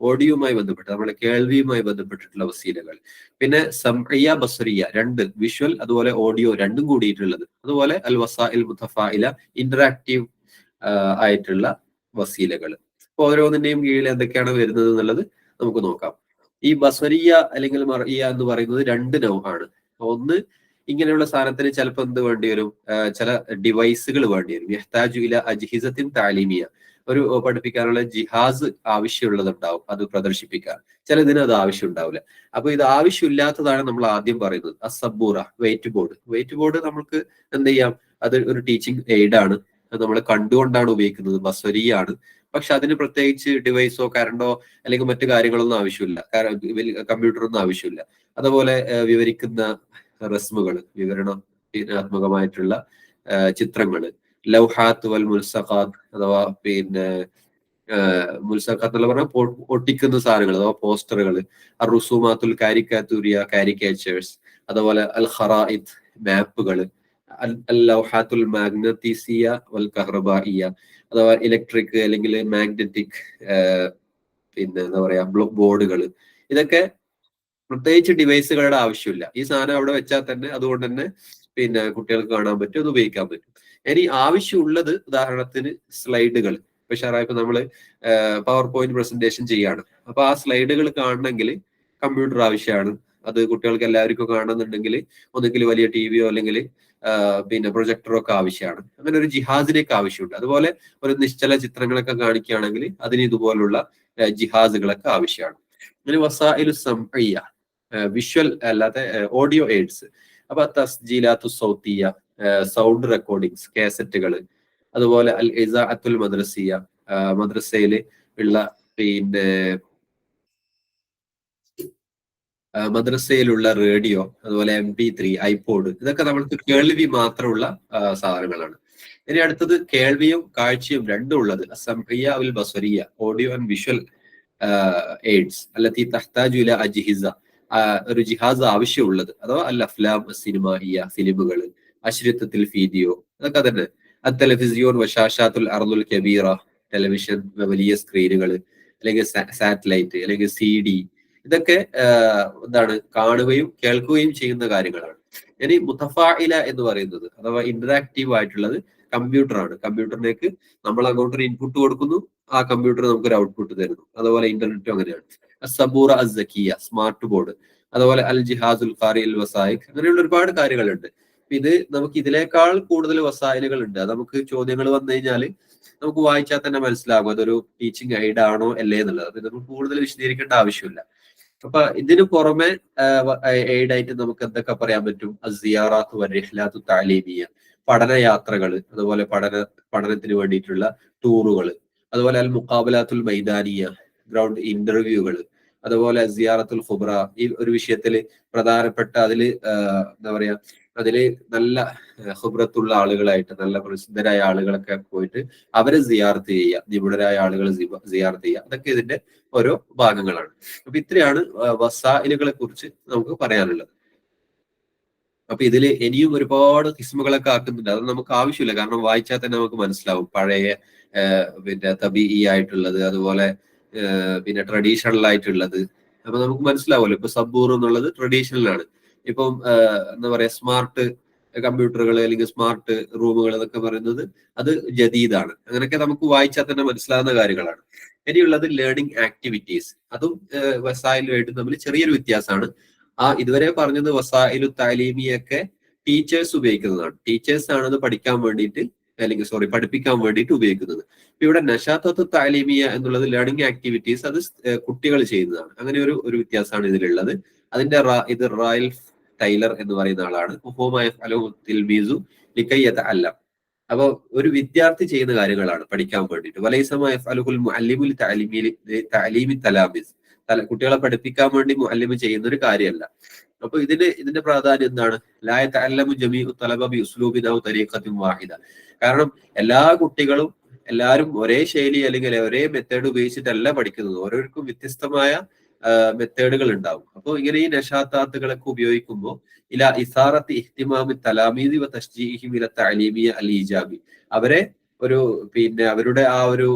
ഓഡിയോയുമായി ബന്ധപ്പെട്ട് നമ്മുടെ കേൾവിയുമായി ബന്ധപ്പെട്ടിട്ടുള്ള വസീലകൾ. പിന്നെ സംഇയ ബസറിയ, 2 വിഷ്വൽ അതുപോലെ ഓഡിയോ രണ്ടും കൂടിയിട്ടുള്ളത്. അതുപോലെ അൽ വസായിൽ മുതഫായില, ഇന്ററാക്റ്റീവ് ആയിട്ടുള്ള വസീലകൾ. അപ്പൊ ഓരോന്നിന്റെയും കീഴിൽ എന്തൊക്കെയാണ് വരുന്നത് എന്നുള്ളത് നമുക്ക് നോക്കാം. ഈ ബസറിയ അല്ലെങ്കിൽ മർഇയ എന്ന് പറയുന്നത് 2 നൗ ആണ്. ഒന്ന്, ഇങ്ങനെയുള്ള സാധനത്തിന് ചിലപ്പോൾ എന്ത് വേണ്ടി വരും, ചില ഡിവൈസുകൾ വേണ്ടി വരും. യഹ്താജു ഇല അജ്ഹിസത്തിൻ താലീമിയ, ഒരു പഠിപ്പിക്കാനുള്ള ജിഹാസ് ആവശ്യമുള്ളതുണ്ടാവും അത് പ്രദർശിപ്പിക്കാൻ. ചിലതിന് അത് ആവശ്യം ഉണ്ടാവില്ല. അപ്പൊ ഇത് ആവശ്യമില്ലാത്തതാണ് നമ്മൾ ആദ്യം പറയുന്നത്. അസബൂറ, വെയിറ്റ് ബോർഡ് നമുക്ക് എന്ത് ചെയ്യാം, അത് ഒരു ടീച്ചിങ് എയ്ഡ് ആണ്. അത് നമ്മൾ കണ്ടുകൊണ്ടാണ് ഉപയോഗിക്കുന്നത്, ബസ്വരിയാണ്. പക്ഷെ അതിന് പ്രത്യേകിച്ച് ഡിവൈസോ കറണ്ടോ അല്ലെങ്കിൽ മറ്റു കാര്യങ്ങളൊന്നും ആവശ്യമില്ല, കമ്പ്യൂട്ടറൊന്നും ആവശ്യമില്ല. അതുപോലെ വിവരിക്കുന്ന റസ്മുകൾ, വിവരണാത്മകമായിട്ടുള്ള ചിത്രങ്ങള്, ലൗഹാത്ത് വൽ മുൽസഖാത്ത് അഥവാ പിന്നെ മുൽസഖാത്ത് എന്ന് പറഞ്ഞാൽ ഒട്ടിക്കുന്ന സാധനങ്ങൾ അഥവാ പോസ്റ്ററുകൾ, റുസൂമാത്തുൽ കാരിക്കാത്തൂരിയ, കാരിക്കേച്ചേഴ്സ്, അതുപോലെ അൽ ഖറായിത്ത് മാപ്പുകൾ, അൽ ലൗഹാത്തുൽ മാഗ്നറ്റീസിയ വൽ കഹ്റബായിയ അഥവാ ഇലക്ട്രിക് അല്ലെങ്കിൽ മാഗ്നറ്റിക് പിന്നെ എന്താ പറയാ ബോർഡുകൾ. ഇതൊക്കെ പ്രത്യേകിച്ച് ഡിവൈസുകളുടെ ആവശ്യമില്ല. ഈ സാധനം അവിടെ വെച്ചാൽ തന്നെ അതുകൊണ്ട് തന്നെ പിന്നെ കുട്ടികൾക്ക് കാണാൻ പറ്റും, അത് ഉപയോഗിക്കാൻ പറ്റും. ഇനി ആവശ്യമുള്ളത് ഉദാഹരണത്തിന് സ്ലൈഡുകൾ. ഇപ്പൊ ഷാറായിപ്പ് നമ്മള് പവർ പോയിന്റ് പ്രസന്റേഷൻ ചെയ്യാണ്. അപ്പൊ ആ സ്ലൈഡുകൾ കാണണമെങ്കിൽ കമ്പ്യൂട്ടർ ആവശ്യമാണ്. അത് കുട്ടികൾക്ക് എല്ലാവർക്കും കാണുന്നുണ്ടെങ്കിൽ ഒന്നുകിൽ വലിയ ടിവിയോ അല്ലെങ്കിൽ പിന്നെ പ്രൊജക്ടറോ ഒക്കെ ആവശ്യമാണ്. അങ്ങനെ ഒരു ജിഹാസിനൊക്കെ ആവശ്യമുണ്ട്. അതുപോലെ ഒരു നിശ്ചല ചിത്രങ്ങളൊക്കെ കാണിക്കുകയാണെങ്കിൽ അതിന് ഇതുപോലുള്ള ജിഹാസുകളൊക്കെ ആവശ്യമാണ്. അങ്ങനെ വസായിലു സംഇയ, വിഷ്വൽ അല്ലാതെ ഓഡിയോ എയ്ഡ്സ്. അപ്പൊ തസ്ജീലാത്തു സൗത്തിയ, സൗണ്ട് റെക്കോർഡിങ്സ്, കാസറ്റുകൾ. അതുപോലെ അൽ ഇസാഅത്തുൽ മദ്രസിയ, മദ്രസയിൽ ഉള്ള പിന്നെ മദ്രസയിലുള്ള റേഡിയോ, അതുപോലെ MP3, ഐപോഡ്, ഇതൊക്കെ നമ്മൾക്ക് കേൾവി മാത്രമുള്ള സാധനങ്ങളാണ്. ഇനി അടുത്തത് കേൾവിയും കാഴ്ചയും രണ്ടും ഉള്ളത് സംഇയ അൽ ബസരിയ, ഓഡിയോ ആൻഡ് വിഷ്വൽ എയ്ഡ്സ് അല്ലത്തി തഹ്താജു ഇല അജ്ഹിസ, ഒരു ജിഹാസ് ആവശ്യമുള്ളത് അഥവാ അൽ അഫ്ലാം സിനിമാഹിയ, ഫിലിമുകൾ, അശ്രിത്തത്തിൽ വീഡിയോ, അതൊക്കെ തന്നെ. ടെലിവിസിയോൺ വശാഷാത്തുൽ അർദുൽ കബീറ, ടെലിവിഷൻ, വലിയ സ്ക്രീനുകൾ, അല്ലെങ്കിൽ സാറ്റലൈറ്റ് അല്ലെങ്കിൽ CD, ഇതൊക്കെ എന്താണ് കാണുകയും കേൾക്കുകയും ചെയ്യുന്ന കാര്യങ്ങളാണ്. ഇനി മുതഫാഇല എന്ന് പറയുന്നത് അഥവാ ഇന്ററാക്റ്റീവ് ആയിട്ടുള്ളത് കമ്പ്യൂട്ടറാണ്. കമ്പ്യൂട്ടറിലേക്ക് നമ്മൾ അങ്ങോട്ട് ഒരു ഇൻപുട്ട് കൊടുക്കുന്നു, ആ കമ്പ്യൂട്ടർ നമുക്കൊരു ഔട്ട്പുട്ട് തരുന്നു. അതുപോലെ ഇന്റർനെറ്റും അങ്ങനെയാണ്. സബൂറ അസ്സക്കിയ, സ്മാർട്ട് ബോർഡ്, അതുപോലെ അൽ ജിഹാസുൽ ഖാരി അൽ വസായിഖ്, അങ്ങനെയുള്ള ഒരുപാട് കാര്യങ്ങളുണ്ട്. ഇത് നമുക്ക് ഇതിനേക്കാൾ കൂടുതൽ വസായിലുകൾ ഉണ്ട്. അത് നമുക്ക് ചോദ്യങ്ങൾ വന്നു കഴിഞ്ഞാൽ നമുക്ക് വായിച്ചാൽ തന്നെ മനസ്സിലാകും അതൊരു ടീച്ചിങ് എയ്ഡ് ആണോ അല്ലേ എന്നുള്ളത്. അത് നമുക്ക് കൂടുതൽ വിശദീകരിക്കേണ്ട ആവശ്യമില്ല. അപ്പൊ ഇതിന് പുറമെ എയ്ഡ് ആയിട്ട് നമുക്ക് എന്തൊക്കെ പറയാൻ പറ്റും? സിയാറാത്ത് വരിഹ്ലാത്തു താലീമിയ, പഠനയാത്രകൾ, അതുപോലെ പഠനത്തിന് വേണ്ടിയിട്ടുള്ള ടൂറുകൾ, അതുപോലെ അൽ മുഖാബലാത്തുൽ മൈതാനിയ, ഗ്രൗണ്ട് ഇന്റർവ്യൂകൾ, അതുപോലെ സിയാറത്തുൽ ഖുബ്ര. ഈ ഒരു വിഷയത്തിൽ പ്രധാനപ്പെട്ട അതില് എന്താ പറയാ, അതില് നല്ല ഖുബ്രത്തുള്ള ആളുകളായിട്ട് നല്ല പ്രസിദ്ധരായ ആളുകളൊക്കെ പോയിട്ട് അവരെ സിയാർത്ത് ചെയ്യുക, നിപുണരായ ആളുകൾ സിയാർത്ത് ചെയ്യുക, അതൊക്കെ ഇതിന്റെ ഓരോ ഭാഗങ്ങളാണ്. അപ്പൊ ഇത്രയാണ് വസായിലുകളെ കുറിച്ച് നമുക്ക് പറയാനുള്ളത്. അപ്പൊ ഇതിൽ ഇനിയും ഒരുപാട് കിസ്മുകളൊക്കെ ആക്കുന്നുണ്ട്. അത് നമുക്ക് ആവശ്യമില്ല, കാരണം വായിച്ചാൽ തന്നെ നമുക്ക് മനസ്സിലാവും. പഴയ പിന്നെ തബീഇ ആയിട്ടുള്ളത്, അതുപോലെ പിന്നെ ട്രഡീഷണൽ ആയിട്ടുള്ളത്. അപ്പൊ നമുക്ക് മനസ്സിലാവുമല്ലോ. ഇപ്പൊ സബൂർ എന്നുള്ളത് ട്രഡീഷണൽ ആണ്. ഇപ്പം എന്താ പറയാ, സ്മാർട്ട് കമ്പ്യൂട്ടറുകൾ അല്ലെങ്കിൽ സ്മാർട്ട് റൂമുകൾ എന്നൊക്കെ പറയുന്നത് അത് ജദീദാണ്. അങ്ങനെയൊക്കെ നമുക്ക് വായിച്ചാൽ തന്നെ മനസ്സിലാവുന്ന കാര്യങ്ങളാണ്. ഇനിയുള്ളത് ലേണിംഗ് ആക്ടിവിറ്റീസ്. അതും വസായിലുമായിട്ട് തമ്മിൽ ചെറിയൊരു വ്യത്യാസമാണ്. ഇതുവരെ പറഞ്ഞത് വസായിലു താലീമിയൊക്കെ ടീച്ചേഴ്സ് ഉപയോഗിക്കുന്നതാണ്. ടീച്ചേഴ്സ് ആണ് അത് പഠിക്കാൻ വേണ്ടിയിട്ട്, അല്ലെങ്കിൽ പഠിപ്പിക്കാൻ വേണ്ടിയിട്ട് ഉപയോഗിക്കുന്നത്. ഇവിടെ നശാത്തത്ത് താലീമിയ എന്നുള്ളത് ലേണിംഗ് ആക്ടിവിറ്റീസ്, അത് കുട്ടികൾ ചെയ്യുന്നതാണ്. അങ്ങനെ ഒരു വ്യത്യാസമാണ് ഇതിലുള്ളത്. അതിന്റെ ഇത് റാൽഫ് ടൈലർ എന്ന് പറയുന്ന ആളാണ്. അല്ല, അപ്പൊ ഒരു വിദ്യാർത്ഥി ചെയ്യുന്ന കാര്യങ്ങളാണ് പഠിക്കാൻ വേണ്ടിയിട്ട്. വലൈസമായ കുട്ടികളെ പഠിപ്പിക്കാൻ വേണ്ടി മുഅല്ലിം ചെയ്യുന്ന ഒരു കാര്യമല്ല. അപ്പൊ ഇതിന്റെ പ്രാധാന്യം എന്താണ്? ലാ യതഅല്ലമു ജമീഉ തലബ ബി ഉസ്ലൂബിൻ ഔ തരീഖത്തിൻ വാഹിദ. കാരണം എല്ലാ കുട്ടികളും എല്ലാവരും ഒരേ ശൈലി അല്ലെങ്കിൽ ഒരേ മെത്തേഡ് ഉപയോഗിച്ചിട്ടല്ല പഠിക്കുന്നത്. ഓരോരുത്തർക്കും വ്യത്യസ്തമായ മെത്തേഡുകൾ ഉണ്ടാവും. അപ്പോൾ ഇങ്ങനെ ഈ നശാത്താത്തുകളൊക്കെ ഉപയോഗിക്കുമ്പോൾ ഇല ഇസാറത്ത് ഇഹ്തിമാമി തലാമീദി വ തശ്ജീഇഹിം ഇല തഅലീമിയ അൽ ഈജാബി, അവരെ പിന്നെ അവരുടെ ആ ഒരു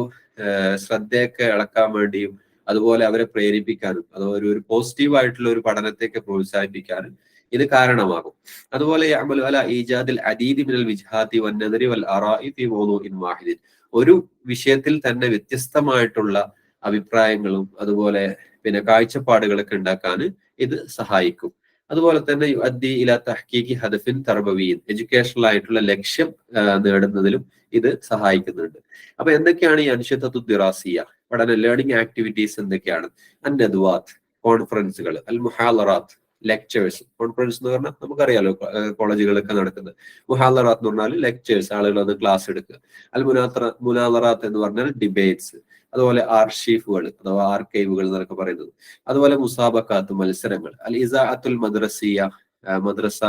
ശ്രദ്ധയൊക്കെ ഇളക്കാൻ വേണ്ടിയും, അതുപോലെ അവരെ പ്രേരിപ്പിക്കാനും, അതുപോലെ ഒരു പോസിറ്റീവ് ആയിട്ടുള്ള ഒരു പഠനത്തേക്ക് പ്രോത്സാഹിപ്പിക്കാനും ഇത് കാരണമാകും. അതുപോലെ യഅമലു അലാ ഈജാദിൽ അദീദി മിനൽ വിജ്ഹാതി വന്നദരി വൽ ആറാഇ ഫീ മൗദൂഇൻ വാഹിദിൻ, ഒരു വിഷയത്തിൽ തന്നെ വ്യത്യസ്തമായിട്ടുള്ള അഭിപ്രായങ്ങളും അതുപോലെ പിന്നെ കാഴ്ചപ്പാടുകളൊക്കെ ഉണ്ടാക്കാൻ ഇത് സഹായിക്കും. അതുപോലെ തന്നെ യുഅദ്ദി ഇലാ തഹ്ഖീഖി ഹദഫിൻ തർബവിയ്യിൻ, എഡ്യൂക്കേഷണൽ ആയിട്ടുള്ള ലക്ഷ്യം നേടുന്നതിലും ഇത് സഹായിക്കുന്നുണ്ട്. അപ്പൊ എന്തൊക്കെയാണ് ഈ അൻശിതത്തു ദിറാസിയ, പഠന ലേണിംഗ് ആക്ടിവിറ്റീസ് എന്തൊക്കെയാണ്? അന്നദ്വാത്ത്, കോൺഫറൻസുകൾ, അൽ മുഹാലറാത്ത്, ലെക്ചേഴ്സ്. കോൺഫറൻസ് എന്ന് പറഞ്ഞാൽ നമുക്കറിയാലോ, കോളേജുകളൊക്കെ നടക്കുന്നത്. മുഹാലറാത്ത് എന്ന് പറഞ്ഞാൽ ലെക്ചേഴ്സ്, ആളുകൾ അത് ക്ലാസ് എടുക്കുക. അൽ മുനാലറാത്ത് എന്ന് പറഞ്ഞാൽ ഡിബേറ്റ്സ്, അതുപോലെ ആർഷീഫുകൾ അഥവാ ആർക്കൈവുകൾ എന്നൊക്കെ പറയുന്നത്, അതുപോലെ മുസാബക്കാത്ത്, മത്സരങ്ങൾ. അൽ ഇസാഅത്തുൽ മദ്രസിയ, മദ്രസ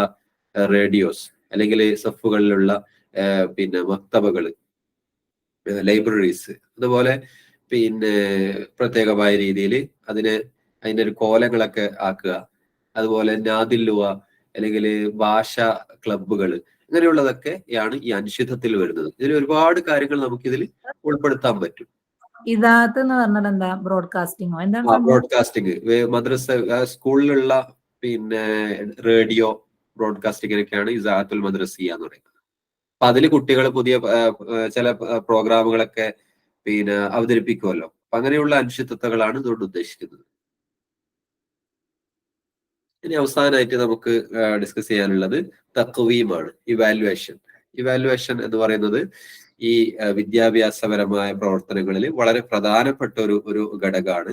റേഡിയോസ്, അല്ലെങ്കിൽ സഫുകളിലുള്ള പിന്നെ മക്തബകൾ, ലൈബ്രറീസ്. അതുപോലെ പിന്നെ പ്രത്യേകമായ രീതിയിൽ അതിന്റെ ഒരു കോലങ്ങളൊക്കെ ആക്കുക. അതുപോലെ നാദില്ലുവ, അല്ലെങ്കിൽ ഭാഷ ക്ലബുകൾ, ഇങ്ങനെയുള്ളതൊക്കെയാണ് ഈ അനിശ്ചിതത്തിൽ വരുന്നത്. ഇതിൽ ഒരുപാട് കാര്യങ്ങൾ നമുക്കിതിൽ ഉൾപ്പെടുത്താൻ പറ്റും. ഇദാത്ത് എന്ന് പറഞ്ഞാൽ എന്താ? ബ്രോഡ്കാസ്റ്റിംഗോ? എന്താണ് ബ്രോഡ്കാസ്റ്റിംഗ്? മദ്രസ സ്കൂളിലുള്ള പിന്നെ റേഡിയോ ബ്രോഡ്കാസ്റ്റിങ്ങിനൊക്കെയാണ് ഇസാഅത്തുൽ മദ്രസിയ എന്ന് പറയുന്നത്. അപ്പൊ അതിൽ കുട്ടികൾ പുതിയ ചില പ്രോഗ്രാമുകളൊക്കെ പിന്നെ അവതരിപ്പിക്കുമല്ലോ. അപ്പൊ അങ്ങനെയുള്ള അനിശ്ചിതത്വങ്ങളാണ് ഇതുകൊണ്ട് ഉദ്ദേശിക്കുന്നത്. ഇനി അവസാനമായിട്ട് നമുക്ക് ഡിസ്കസ് ചെയ്യാനുള്ളത് തഖ്വീമാണ്, ഇവാലുവേഷൻ. ഇവാലുവേഷൻ എന്ന് പറയുന്നത് ഈ വിദ്യാഭ്യാസപരമായ പ്രവർത്തനങ്ങളിൽ വളരെ പ്രധാനപ്പെട്ട ഒരു ഘടകമാണ്.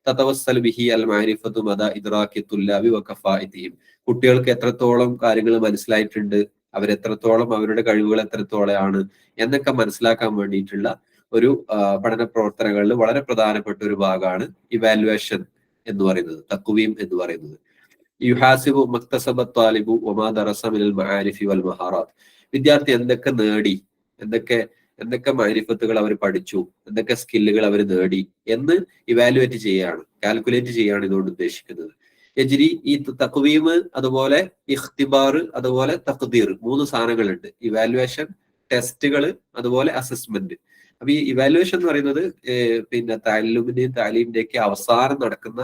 തതവസ്സൽ ബിഹി അൽ മഅരിഫത്തു മദ ഇദ്റാഖി തുല്ലാബി വ കഫായിതിഹിം, കുട്ടികൾക്ക് എത്രത്തോളം കാര്യങ്ങൾ മനസ്സിലായിട്ടുണ്ട്, അവരെത്രത്തോളം അവരുടെ കഴിവുകൾ എത്രത്തോളമാണ് എന്നൊക്കെ മനസ്സിലാക്കാൻ വേണ്ടിയിട്ടുള്ള ഒരു പഠന പ്രവർത്തനങ്ങളിൽ വളരെ പ്രധാനപ്പെട്ട ഒരു ഭാഗമാണ് ഇവാലുവേഷൻ എന്ന് പറയുന്നത്, തഖ്വീം എന്ന് പറയുന്നത്. യുഹാസിബു മക്തസബ താലിബു വമാ ദറസ മിനൽ മആരിഫി വൽ മഹാറാത്ത്, വിദ്യാർത്ഥി എന്തൊക്കെ നേടി, എന്തൊക്കെ മഅരിഫത്തുകൾ അവർ പഠിച്ചു, എന്തൊക്കെ സ്കില്ലുകൾ അവർ നേടി എന്ന് ഇവാലുവേറ്റ് ചെയ്യാണ്, കാൽക്കുലേറ്റ് ചെയ്യാണ് ഇതുകൊണ്ട് ഉദ്ദേശിക്കുന്നത്. യജ്രി, ഈ തഖ്വീം, അതുപോലെ ഇഖ്തിബാർ, അതുപോലെ തഖ്ദീർ, 3 സാധനങ്ങളുണ്ട്. ഇവാലുവേഷൻ, ടെസ്റ്റുകൾ, അതുപോലെ അസസ്മെന്റ്. അപ്പൊ ഈ ഇവാലുവേഷൻ എന്ന് പറയുന്നത് പിന്നെ തഅല്ലുമിന്റെയും താലീമിന്റെയും ഒക്കെ അവസാനം നടക്കുന്ന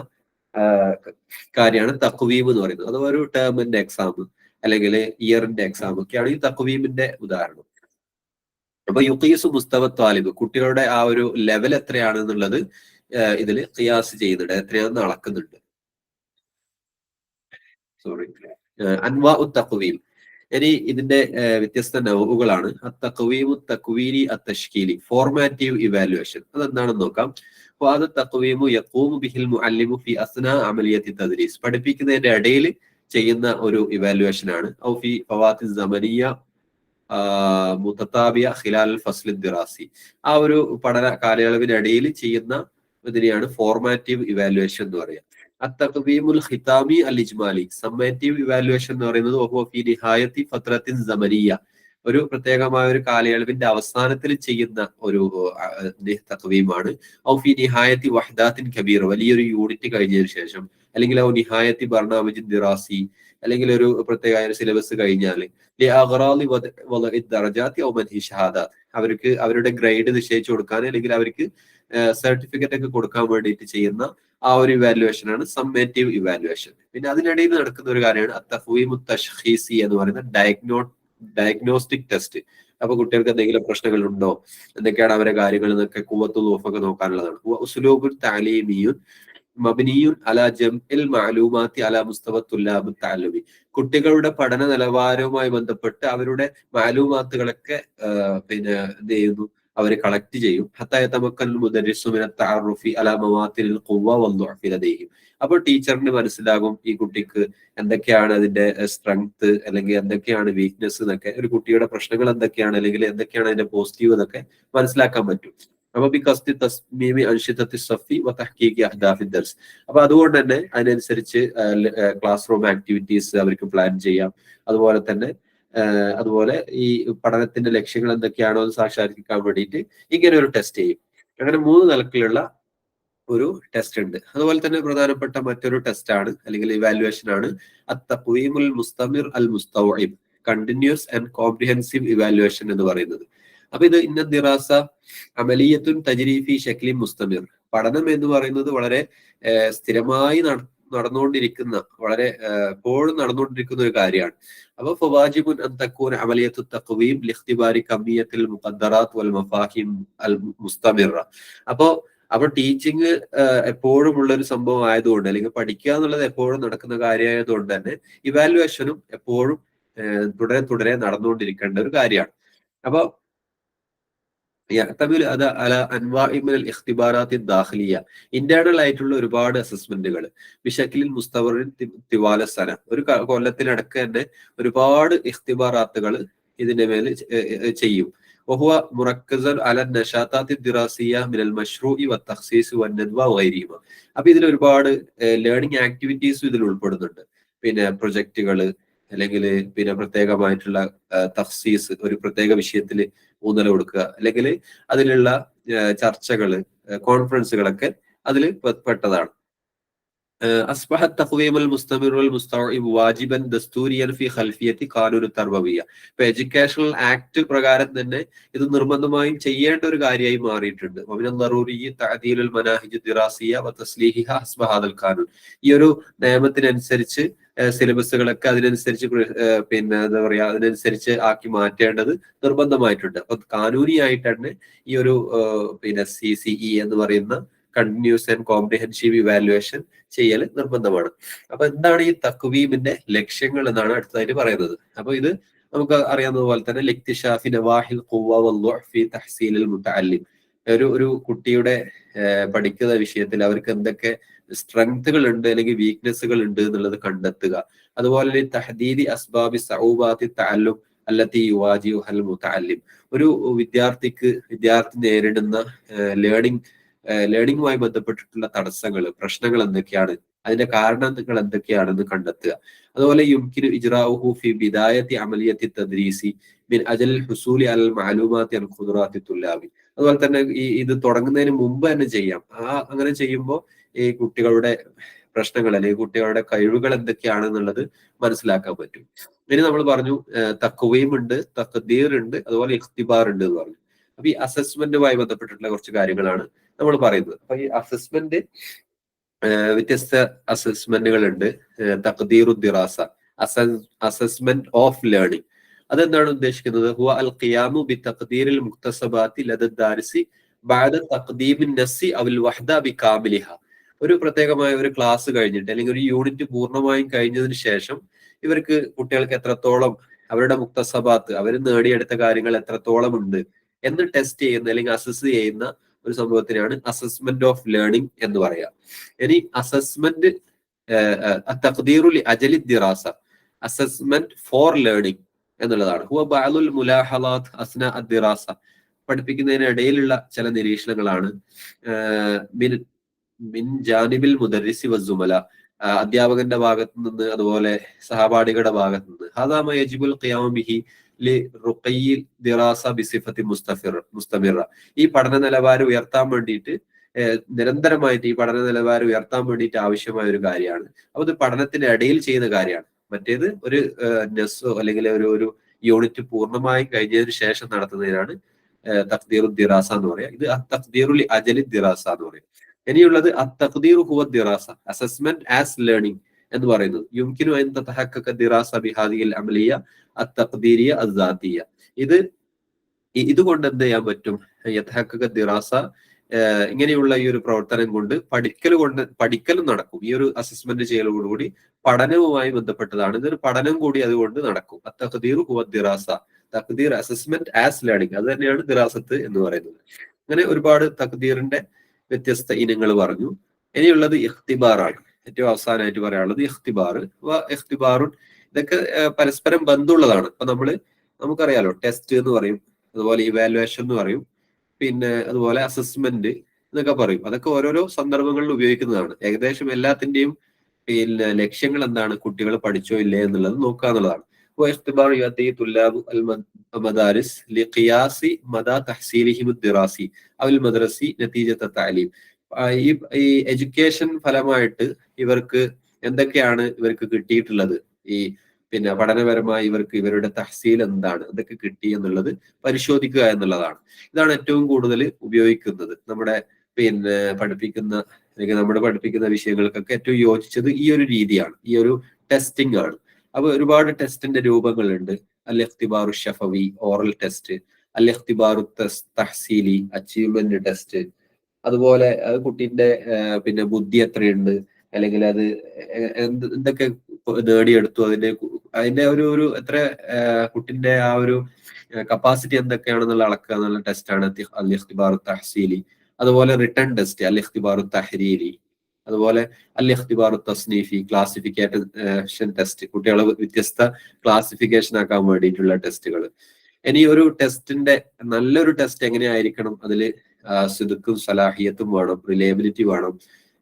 കാര്യമാണ് തഖ്വീം എന്ന് പറയുന്നത്. അത് ഒരു ടേമിന്റെ എക്സാം അല്ലെങ്കിൽ ഇയറിന്റെ എക്സാം ഒക്കെയാണ് ഈ തഖ്വീമിന്റെ ഉദാഹരണം. അപ്പൊ യുഖീസു മുസ്തവ താലിബ്, കുട്ടികളുടെ ആ ഒരു ലെവൽ എത്രയാണ് എന്നുള്ളത് ഇതിൽ ഖിയാസ് ചെയ്യുന്നുണ്ട്, എത്രയാണെന്ന് അളക്കുന്നുണ്ട്. സോറി. അൻവാ ഉ തഖ്വീം, ഇനി ഇതിന്റെ വ്യത്യസ്ത നൗകളാണ്. അത്തഖ്വീമു തക്വീനി അത്തശ്കീലി, ഫോർമാറ്റീവ് ഇവാലുവേഷൻ. അതെന്താണെന്ന് നോക്കാം. വഹദ തഖ്വീമു യഖൂമു ബിഹിൽ മുഅല്ലിമു ഫി അസ്നാ അമലിയത്തി തദ്രീസ്, പഠിപ്പിക്കുന്നതിന്റെ ഇടയിൽ ചെയ്യുന്ന ഒരു ഇവാലുവേഷൻ ആണ്. ഔ ഫി ഫവാത്തി സമനിയ മുതതാബിയ ഖിലാൽ ഫസ്ൽ ദിറാസി, ആ ഒരു പഠന കാലയളവിനിടയിൽ ചെയ്യുന്ന ഇതിനെയാണ് ഫോർമാറ്റീവ് ഇവാലുവേഷൻ എന്ന് പറയുക. അത്തഖ്വീമുൽ ഖിതാമി അൽ ഇജ്മാലി, സമ്മേറ്റീവ് ഇവാലുവേഷൻ എന്ന് പറയുന്നത് വഹുവ ഫി നിഹായത്തി ഫത്രത്തിൻ സമനിയ, ഒരു പ്രത്യേകമായ ഒരു കാലയളവിന്റെ അവസാനത്തിൽ ചെയ്യുന്ന ഒരു തഖ്വീമാണ്. ഔ ഫി നിഹായത്തി വഹദാത്തിൻ കബീർ, വലിയൊരു യൂണിറ്റ് കഴിഞ്ഞതിന് ശേഷം, അല്ലെങ്കിൽ ഔ നിഹായത്തി ബർനാമിജിൻ ദിറാസി, അല്ലെങ്കിൽ ഒരു പ്രത്യേക സിലബസ് കഴിഞ്ഞാൽ അവർക്ക് അവരുടെ ഗ്രേഡ് നിശ്ചയിച്ചു കൊടുക്കാൻ, അല്ലെങ്കിൽ അവർക്ക് സർട്ടിഫിക്കറ്റ് ഒക്കെ കൊടുക്കാൻ വേണ്ടിയിട്ട് ചെയ്യുന്ന ആ ഒരു ഇവാലുവേഷൻ ആണ് സമ്മേറ്റീവ് ഇവാലുവേഷൻ. പിന്നെ അതിനിടയിൽ നടക്കുന്ന ഒരു കാര്യമാണ് അത്തഖ്വീമു തശ്ഖീസി എന്ന് പറയുന്ന ഡയഗ്നോസ്റ്റിക് ടെസ്റ്റ്. അപ്പൊ കുട്ടികൾക്ക് എന്തെങ്കിലും പ്രശ്നങ്ങൾ ഉണ്ടോ, എന്തൊക്കെയാണ് അവരെ കാര്യങ്ങൾ എന്നൊക്കെ കുവ്വത്തു ദൂഫൊക്കെ നോക്കാനുള്ളതാണ്. ഉസ്ലൂബുൻ തഅലീമിയുൻ മബ്നിയുൻ അലാ ജംഇൽ മഅലൂമാത്തി അലാ മുസ്തവ തുല്ലാബ് തഅല്ലുമി, കുട്ടികളുടെ പഠന നിലവാരവുമായി ബന്ധപ്പെട്ട് അവരുടെ മാലൂമാത്തുകളൊക്കെ പിന്നെ എന്ത് ചെയ്യുന്നു, അവർ കളക്ട് ചെയ്യും. ഹത്താ യതമക്കൽ മുദർരിസു മിന തഅറുഫി അലാ മവാത്തിനിൽ ഖുവ്വ വദ്ദുഅഫി ലദൈഹിം, അപ്പോൾ ടീച്ചറിന് മനസ്സിലാകും ഈ കുട്ടിക്ക് എന്തൊക്കെയാണ് അതിന്റെ സ്ട്രെങ്ത്, അല്ലെങ്കിൽ എന്തൊക്കെയാണ് വീക്ക്നെസ് എന്നൊക്കെ, ഒരു കുട്ടിയുടെ പ്രശ്നങ്ങൾ എന്തൊക്കെയാണ്, അല്ലെങ്കിൽ എന്തൊക്കെയാണ് അതിന്റെ പോസിറ്റീവ് എന്നൊക്കെ മനസ്സിലാക്കാൻ പറ്റും. അപ്പൊ ബിഖസ്ദി തസ്മീമി അൻഷിദത്തി സഫി വ തഹ്ഖീഖി അഹ്ദാഫി ദർസ്, അപ്പൊ അതുകൊണ്ട് തന്നെ അതിനനുസരിച്ച് ക്ലാസ് റൂം ആക്ടിവിറ്റീസ് അവർക്ക് പ്ലാൻ ചെയ്യാം. അതുപോലെ തന്നെ അതുപോലെ ഈ പഠനത്തിന്റെ ലക്ഷ്യങ്ങൾ എന്തൊക്കെയാണോ എന്ന് സാക്ഷാത്കരിക്കാൻ വേണ്ടിയിട്ട് ഇങ്ങനെ ഒരു ടെസ്റ്റ് ചെയ്യും. അങ്ങനെ 3 നിലക്കിലുള്ള ഒരു ടെസ്റ്റ് ഉണ്ട്. അതുപോലെ തന്നെ പ്രധാനപ്പെട്ട മറ്റൊരു ടെസ്റ്റ് ആണ്, അല്ലെങ്കിൽ ഇവാലുവേഷൻ ആണ് അത്തഖ്വീമുൽ മുസ്തമിർ അൽ മുസ്തൗഇബ്, കണ്ടിന്യൂസ് ആൻഡ് കോംപ്രിഹെൻസീവ് ഇവാലുവേഷൻ എന്ന് പറയുന്നത്. അപ്പൊ ഇത് ഇന്ന ദിറാസ അമലിയത്തുൻ തജ്രീഫി ഷക്ലി മുസ്തമിർ, പഠനം എന്ന് പറയുന്നത് വളരെ സ്ഥിരമായി നടന്നുകൊണ്ടിരിക്കുന്ന, വളരെ എപ്പോഴും നടന്നുകൊണ്ടിരിക്കുന്ന ഒരു കാര്യമാണ്. അപ്പൊ ഫവാജിബുൻ അൻ തകൂന അമലിയത്തു തഖ്വീം ലിഖ്തിബാരി കമിയത്തിൽ മുഖദ്ദറാത്ത് വൽ മഫാഹിം അൽ മുസ്തമിറ. അപ്പൊ ടീച്ചിങ് എപ്പോഴും ഉള്ള ഒരു സംഭവം ആയതുകൊണ്ട്, അല്ലെങ്കിൽ പഠിക്കുക എന്നുള്ളത് എപ്പോഴും നടക്കുന്ന കാര്യമായതുകൊണ്ട് തന്നെ ഇവാലുവേഷനും എപ്പോഴും തുടരെ നടന്നുകൊണ്ടിരിക്കേണ്ട ഒരു കാര്യമാണ്. അപ്പൊ ഇന്റേണൽ ആയിട്ടുള്ള ഒരുപാട് അസസ്മെന്റുകൾ, ബിശക്കിലിൽ മുസ്തവറിൻ തിവാലസന, ഒരു കൊല്ലത്തിനടക്ക് തന്നെ ഒരുപാട് ഇഖ്തിബാറാത്തുകൾ ഇതിന്റെ മേൽ ചെയ്യും. وهو مركزا على النشاطات الدراسية من المشروع والتخصيص والندوة وغيرهما. അപ്പൊ ഇതിൽ ഒരുപാട് ലേണിംഗ് ആക്ടിവിറ്റീസ് ഇതിൽ ഉൾപ്പെടുന്നുണ്ട്. പിന്നെ പ്രൊജക്റ്റുകൾ, അല്ലെങ്കിൽ പിന്നെ പ്രത്യേകമായിട്ടുള്ള തഖ്സീസ്, ഒരു പ്രത്യേക വിഷയത്തിൽ ഊന്നൽ കൊടുക്കുക, അല്ലെങ്കിൽ അതിലുള്ള ചർച്ചകള്, കോൺഫറൻസുകളൊക്കെ അതിൽ പെട്ടതാണ്. أصبح التقويم المستمر والمستوعب واجبا دستوريا في خلفية قانون التربوية. ഇപ്പൊ എഡ്യൂക്കേഷണൽ ആക്ട് പ്രകാരം തന്നെ ഇത് നിർബന്ധമായും ചെയ്യേണ്ട ഒരു കാര്യമായി മാറിയിട്ടുണ്ട്. ومن الضروري تعديل المناهج الدراسية وتصليحها حسب هذا القانون. ഈ ഒരു നിയമത്തിനനുസരിച്ച് സിലബസുകളൊക്കെ അതിനനുസരിച്ച് പിന്നെ എന്താ പറയാ, അതിനനുസരിച്ച് ആക്കി മാറ്റേണ്ടത് നിർബന്ധമായിട്ടുണ്ട്. അപ്പൊ കാനൂനിയായിട്ട് തന്നെ ഈ ഒരു പിന്നെ CCE എന്ന് പറയുന്ന കണ്ടിന്യൂസ് ആൻഡ് കോംപ്രിഹെൻസീവ് ഇവാലുവേഷൻ ചെയ്യൽ നിർബന്ധമാണ്. അപ്പൊ എന്താണ് ഈ തഖ്വീമിന്റെ ലക്ഷ്യങ്ങൾ എന്നാണ് അടുത്തതായിട്ട് പറയുന്നത്. അപ്പൊ ഇത് നമുക്ക് അറിയാവുന്ന പോലെ തന്നെ ലിക്തിഷാഫി നവാഹിൽ ഖുവ്വ വദ്ദുഅഫി തഹ്സീലിൽ മുതഅല്ലിം, ഒരു കുട്ടിയുടെ പഠിക്കുന്ന വിഷയത്തിൽ അവർക്ക് എന്തൊക്കെ സ്ട്രെങ്ത്തുകൾ ഉണ്ട്, അല്ലെങ്കിൽ വീക്ക്നെസ്സുകൾ ഉണ്ട് എന്നുള്ളത് കണ്ടെത്തുക. അതുപോലെ തഹദീദി അസ്ബാബി സഊബാത്തി തഅല്ലും അല്ലത്തി യുവാജിഹുൽ മുതഅല്ലിം, ഒരു വിദ്യാർത്ഥി നേരിടുന്ന ലേണിംഗുമായി ബന്ധപ്പെട്ടിട്ടുള്ള തടസ്സങ്ങൾ, പ്രശ്നങ്ങൾ എന്തൊക്കെയാണ്, അതിന്റെ കാരണങ്ങൾ എന്തൊക്കെയാണെന്ന് കണ്ടെത്തുക. അതുപോലെ യുംകിനു ഇജ്റാഉഹു ഫി ബിദായത്തി അമലിയത്തി തദ്രീസി മിൻ അജൽ ഹുസൂലി അൽ മഅലൂമാത്തി അൽ ഖുദ്റാത്തി തുല്ലാബി. അതുപോലെ തന്നെ ഇത് തുടങ്ങുന്നതിന് മുമ്പ് തന്നെ ചെയ്യാം. അങ്ങനെ ചെയ്യുമ്പോൾ ഈ കുട്ടികളുടെ പ്രശ്നങ്ങൾ, അല്ലെങ്കിൽ കുട്ടികളുടെ കഴിവുകൾ എന്തൊക്കെയാണെന്നുള്ളത് മനസ്സിലാക്കാൻ പറ്റും. ഇനി നമ്മൾ പറഞ്ഞു തഖ്വീം ഉണ്ട്, തഖ്ദീർ ഉണ്ട്, അതുപോലെ ഇഖ്തിബാർ ഉണ്ട് എന്ന് പറഞ്ഞു. അപ്പൊ ഈ അസസ്മെന്റുമായി ബന്ധപ്പെട്ടിട്ടുള്ള കുറച്ച് കാര്യങ്ങളാണ് നമ്മൾ പറയുന്നത്. അപ്പൊ ഈ അസസ്മെന്റ് വ്യത്യസ്ത അസസ്മെന്റുകൾ ഉണ്ട്. തഖ്ദീറു ദിറാസ, അസസ്മെന്റ് ഓഫ് ലേണിംഗ്, അതെന്താണ് ഉദ്ദേശിക്കുന്നത്? ഹുവ അൽ ഖിയാമു ബി തഖ്ദീരിൽ മുക്തസബാത്തി ലദ ദാരിസി ബഅദ തഖ്ദീമിൻ നസ്സി അവൽ വഹദ ബി കാമിലിഹ. ഒരു പ്രത്യേകമായ ഒരു ക്ലാസ് കഴിഞ്ഞിട്ട് അല്ലെങ്കിൽ ഒരു യൂണിറ്റ് പൂർണ്ണമായും കഴിഞ്ഞതിന് ശേഷം ഇവർക്ക് കുട്ടികൾക്ക് എത്രത്തോളം അവരുടെ മുക്തസബാത്ത് അവർ നേടിയെടുത്ത കാര്യങ്ങൾ എത്രത്തോളം ഉണ്ട് എന്ന് ടെസ്റ്റ് ചെയ്യുന്ന അല്ലെങ്കിൽ അസസ് ചെയ്യുന്ന ഒരു സംഭവത്തിനാണ് അസസ്മെന്റ് ഓഫ് ലേണിംഗ് എന്ന് പറയാം. ഇനി അസസ്മെന്റ് തഖ്ദീറുൽ അജലി ദിറാസ, അസസ്മെന്റ് ഫോർ ലേണിംഗ് എന്നുള്ളതാണ്. ഹുവ ബഅദുൽ മുലാഹളാത്ത് അസ്ന അദ്ദിറാസ, പഠിപ്പിക്കുന്നതിനിടയിലുള്ള ചില നിരീക്ഷണങ്ങളാണ്. മിൻ ജാനിബിൽ മുദർരിസി വസ്സുമല, അധ്യാപകന്റെ ഭാഗത്ത് നിന്ന് അതുപോലെ സഹപാഠികളുടെ ഭാഗത്ത് നിന്ന്. ഹാദാ മാ യജിബുൽ ഖിയാമു ബിഹി ലിറുഖയ്യിൽ ദിറാസ ബിസിഫത്തി മുസ്തമിറ. ഈ പഠന നിലവാരം ഉയർത്താൻ വേണ്ടിയിട്ട് നിരന്തരമായിട്ട് ഈ പഠന നിലവാരം ഉയർത്താൻ വേണ്ടിയിട്ട് ആവശ്യമായ ഒരു കാര്യമാണ്. അപ്പൊ ഇത് പഠനത്തിന്റെ ഇടയിൽ ചെയ്യുന്ന കാര്യമാണ്. മറ്റേത് ഒരു നെസ്സോ അല്ലെങ്കിൽ ഒരു യൂണിറ്റ് പൂർണ്ണമായും കഴിഞ്ഞതിന് ശേഷം നടത്തുന്നതിനാണ് തഖ്ദീറു ദിറാസ എന്ന് പറയാം. ഇത് തഖ്ദീറുൽ അജലി ദിറാസ എന്ന് പറയും. ഇനിയുള്ളത് തഖ്ദീറു ഹുവ ദിറാസ, അസസ്മെന്റ് ആസ് ലേണിംഗ് എന്ന് പറയുന്നത്. യുംകിനു അൻ തതഹഖഖ ദിറാസ ബിഹാദിഹിൽ അമലിയ അത്തഖ്ദീരിയ അസ്സാത്തിയ. ഇതുകൊണ്ട് എന്ത് ചെയ്യാൻ പറ്റും? യതഹഖഖ ദിറാസ, ഇങ്ങനെയുള്ള ഈ ഒരു പ്രവർത്തനം കൊണ്ട് പഠിക്കലും നടക്കും. ഈ ഒരു അസസ്മെന്റ് ചെയ്യലോടുകൂടി പഠനവുമായി ബന്ധപ്പെട്ടതാണ്. ഇതൊരു പഠനം കൂടി അതുകൊണ്ട് നടക്കും. തഖ്ദീറു ഹുവ ദിറാസ, തഖ്ദീർ അസസ്മെന്റ് ആസ് ലേണിംഗ്, അത് തന്നെയാണ് ദിറാസത്ത് എന്ന് പറയുന്നത്. അങ്ങനെ ഒരുപാട് തഖ്ദീറിന്റെ വ്യത്യസ്ത ഇനങ്ങൾ പറഞ്ഞു. ഇനിയുള്ളത് ഇഖ്തിബാറാണ്. ഏറ്റവും അവസാനമായിട്ട് പറയാനുള്ളത് ഇഖ്തിബാർ. ഇഖ്തിബാറുൻ, ഇതൊക്കെ പരസ്പരം ബന്ധമുള്ളതാണ്. അപ്പൊ നമുക്കറിയാലോ, ടെസ്റ്റ് എന്ന് പറയും, അതുപോലെ ഇവാലുവേഷൻ എന്ന് പറയും, പിന്നെ അതുപോലെ അസസ്മെന്റ് എന്നൊക്കെ പറയും. അതൊക്കെ ഓരോരോ സന്ദർഭങ്ങളിൽ ഉപയോഗിക്കുന്നതാണ്. ഏകദേശം എല്ലാത്തിന്റെയും പിന്നെ ലക്ഷ്യങ്ങൾ എന്താണ്? കുട്ടികൾ പഠിച്ചോ ഇല്ലേ എന്നുള്ളത് നോക്കുക എന്നുള്ളതാണ്. ഈ എഡ്യൂക്കേഷൻ ഫലമായിട്ട് ഇവർക്ക് എന്തൊക്കെയാണ് ഇവർക്ക് കിട്ടിയിട്ടുള്ളത്, ഈ പിന്നെ പഠനപരമായി ഇവർക്ക് ഇവരുടെ തഹ്സീൽ എന്താണ്, എന്തൊക്കെ കിട്ടി എന്നുള്ളത് പരിശോധിക്കുക എന്നുള്ളതാണ്. ഇതാണ് ഏറ്റവും കൂടുതൽ ഉപയോഗിക്കുന്നത്. നമ്മുടെ പിന്നെ പഠിപ്പിക്കുന്ന അല്ലെങ്കിൽ നമ്മൾ പഠിപ്പിക്കുന്ന വിഷയങ്ങൾക്കൊക്കെ ഏറ്റവും യോജിച്ചത് ഈ ഒരു രീതിയാണ്, ഈ ഒരു ടെസ്റ്റിംഗ് ആണ്. അപ്പൊ ഒരുപാട് ടെസ്റ്റിന്റെ രൂപങ്ങളുണ്ട്. അൽ ഇഖ്തിബാറു ഷഫവി, ഓറൽ ടെസ്റ്റ്, അൽ ഇഖ്തിബാറു തഹ്സീലി, അച്ചീവ്മെന്റ് ടെസ്റ്റ്, അതുപോലെ കുട്ടീന്റെ പിന്നെ ബുദ്ധി എത്രയുണ്ട്, അല്ലെങ്കിൽ അത് എന്തൊക്കെ നേടിയെടുത്തു, അതിന്റെ ഒരു എത്ര കുട്ടിന്റെ ആ ഒരു കപ്പാസിറ്റി എന്തൊക്കെയാണെന്നുള്ള അളക്കുക എന്നുള്ള ടെസ്റ്റാണ് അൽ ഇഖ്തിബാറു തഹ്സീലി. അതുപോലെ റിട്ടേൺ ടെസ്റ്റ് അൽ ഇഖ്തിബാറു തഹ്രീരി, അതുപോലെ അൽ ഇഖ്തിബാറു തസ്നീഫി, ക്ലാസിഫിക്കേഷൻ ടെസ്റ്റ്, കുട്ടികളെ വ്യത്യസ്ത ക്ലാസിഫിക്കേഷൻ ആക്കാൻ വേണ്ടിയിട്ടുള്ള ടെസ്റ്റുകൾ. ഇനി ഒരു ടെസ്റ്റിന്റെ നല്ലൊരു ടെസ്റ്റ് എങ്ങനെയായിരിക്കണം? അതില് സിദ്ഖും സലാഹിയത്തും വേണം, റിലയബിലിറ്റി വേണം,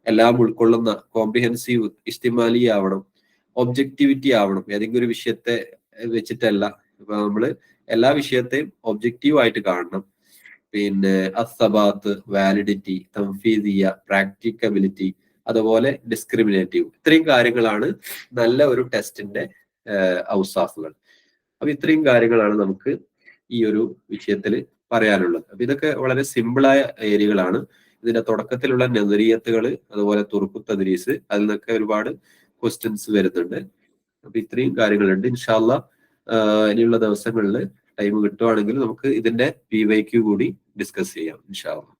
എല്ലാം ഉൾക്കൊള്ളുന്ന കോംപ്രിഹെൻസീവ് ഇസ്തിമാലി ആവണം, ഒബ്ജക്ടിവിറ്റി ആവണം. ഏതെങ്കിലും ഒരു വിഷയത്തെ വെച്ചിട്ടല്ല, ഇപ്പൊ നമ്മള് എല്ലാ വിഷയത്തെയും ഒബ്ജക്റ്റീവ് ആയിട്ട് കാണണം. പിന്നെ അസ്സബാത്ത്, വാലിഡിറ്റി, തംഫീദിയ, പ്രാക്ടിക്കബിലിറ്റി, അതുപോലെ ഡിസ്ക്രിമിനേറ്റീവ്. ഇത്രയും കാര്യങ്ങളാണ് നല്ല ഒരു ടെസ്റ്റിന്റെ ഔസാഫുകൾ. അപ്പൊ ഇത്രയും കാര്യങ്ങളാണ് നമുക്ക് ഈ ഒരു വിഷയത്തിൽ പറയാനുള്ളത്. അപ്പൊ ഇതൊക്കെ വളരെ സിമ്പിളായ ഏരിയകളാണ്. ഇതിന്റെ തുടക്കത്തിലുള്ള നദരിയത്തുകൾ, അതുപോലെ തുറുക്കു തദ്രീസ്, അതിൽ നിന്നൊക്കെ ഒരുപാട് ക്വസ്റ്റ്യൻസ് വരുന്നുണ്ട്. അപ്പൊ ഇത്രയും കാര്യങ്ങളുണ്ട്. ഇൻഷാ അല്ലാഹ് ഇനിയുള്ള ദിവസങ്ങളിൽ ടൈം കിട്ടുവാണെങ്കിൽ നമുക്ക് ഇതിന്റെ PYQ കൂടി ഡിസ്കസ് ചെയ്യാം ഇൻഷാ അല്ലാഹ്.